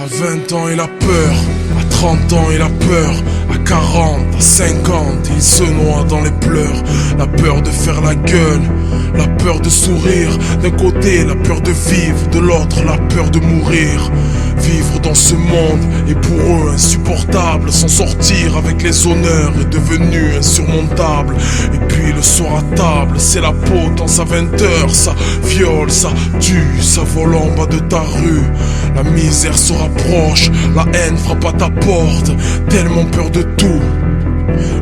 À 20 ans il a peur, à 30 ans il a peur, à 40, à 50 il se noie dans les pleurs. La peur de faire la gueule, la peur de sourire. D'un côté la peur de vivre, de l'autre la peur de mourir. Vivre dans ce monde est pour eux insupportable. S'en sortir avec les honneurs est devenu insurmontable. Et puis le soir à table, c'est la peau dans sa 20h. Ça viole, ça tue, ça vole en bas de ta rue. La misère se rapproche, la haine frappe à ta porte. Tellement peur de tout,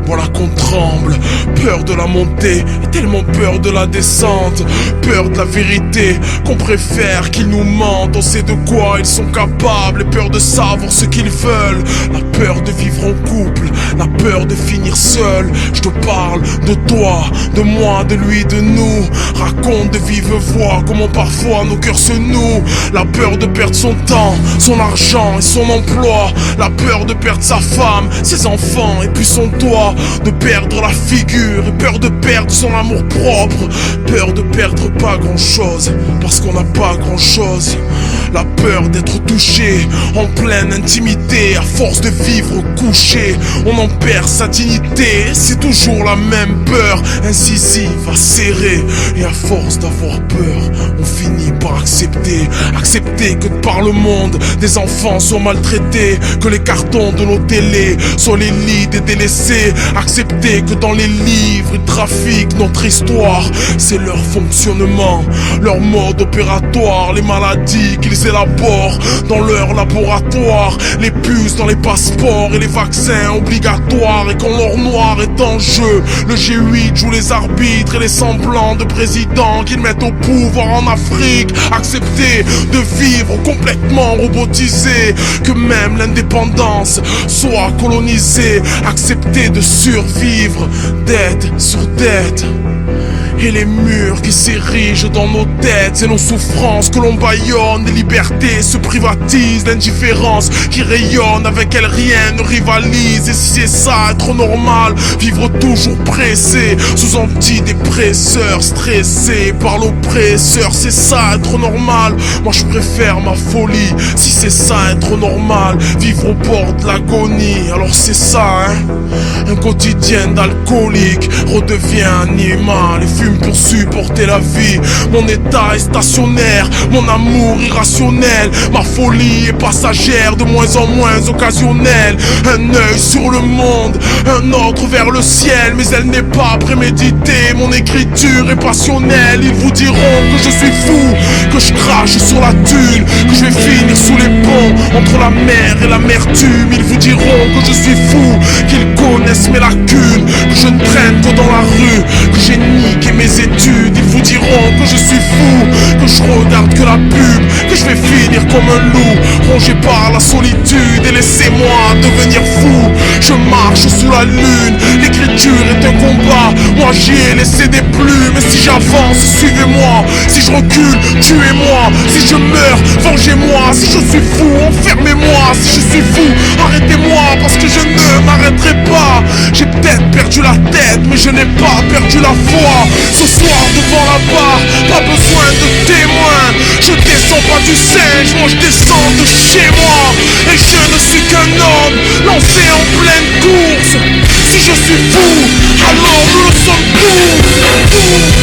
voilà qu'on tremble. Peur de la montée et tellement peur de la descente. Peur de la vérité qu'on préfère qu'ils nous mentent. On sait de quoi ils sont capables et peur de savoir ce qu'ils veulent. La peur de vivre en couple, la peur de finir seul. Je te parle de toi, de moi, de lui, de nous. Raconte de vive voix comment parfois nos cœurs se nouent. La peur de perdre son temps, son argent et son emploi. La peur de perdre sa femme, ses enfants et puis son toit. De perdre la figure et peur de perdre son amour propre. Peur de perdre pas grand chose parce qu'on n'a pas grand chose. La peur d'être touché en pleine intimité. À force de vivre couché, on en perd sa dignité. C'est toujours la même peur, incisive, acérée. Et à force d'avoir peur, on finit par accepter. Accepter que par le monde des enfants sont maltraités, que les cartons de nos télés soient les lits des délaissés. Accepter que dans les livres ils trafiquent notre histoire. C'est leur fonctionnement, leur mode opératoire. Les maladies qu'ils élaborent dans leur laboratoire. Les puces dans les passeports et les vaccins obligatoires. Et quand l'or noir est en jeu, le G8 joue les arbitres et les semblants de présidents qu'ils mettent au pouvoir en Afrique. Accepter de vivre complètement robotisé, que même l'indépendance soit colonisée. Accepter de survivre, dette sur dette. Et les murs qui s'érigent dans nos têtes, c'est nos souffrances que l'on bâillonne. Les libertés se privatisent, l'indifférence qui rayonne, avec elle rien ne rivalise. Et si c'est ça être normal, vivre toujours pressé, sous antidépresseurs, stressé par l'oppresseur, c'est ça être normal. Moi je préfère ma folie, si c'est ça être normal, vivre au bord de l'agonie. Alors c'est ça hein, un quotidien d'alcoolique redevient animal et fume pour supporter la vie. Mon état est stationnaire, mon amour irrationnel. Ma folie est passagère, de moins en moins occasionnelle. Un œil sur le monde, un autre vers le ciel. Mais elle n'est pas préméditée, mon écriture est passionnelle. Ils vous diront que je suis fou, que je crache sur la thune, que je vais finir sous les ponts, entre la mer et l'amertume. Ils vous diront que je suis fou, qu'ils connaissent mes lacunes, que je ne traîne que dans la rue, que j'ai niqué mes études. Ils vous diront que je suis fou, que je regarde que la pub, que je vais finir comme un loup, rongé par la solitude. Et laissez-moi devenir fou, je marche sous la lune. L'écriture est un combat, moi j'y ai laissé des plumes. Et si j'avance, suivez-moi, si je recule, tuez-moi. Si je meurs, vengez-moi. Si je suis fou, enfermez-moi. Si je suis fou, arrêtez-moi, parce que je ne m'arrêterai pas. J'ai peut-être perdu la tête, mais je n'ai pas perdu la foi. Ce soir devant la barre, pas besoin de témoins. Je descends pas du singe, moi je descends de chez moi. Et je ne suis qu'un homme lancé en pleine course. Si je suis fou, alors nous le sommes tous.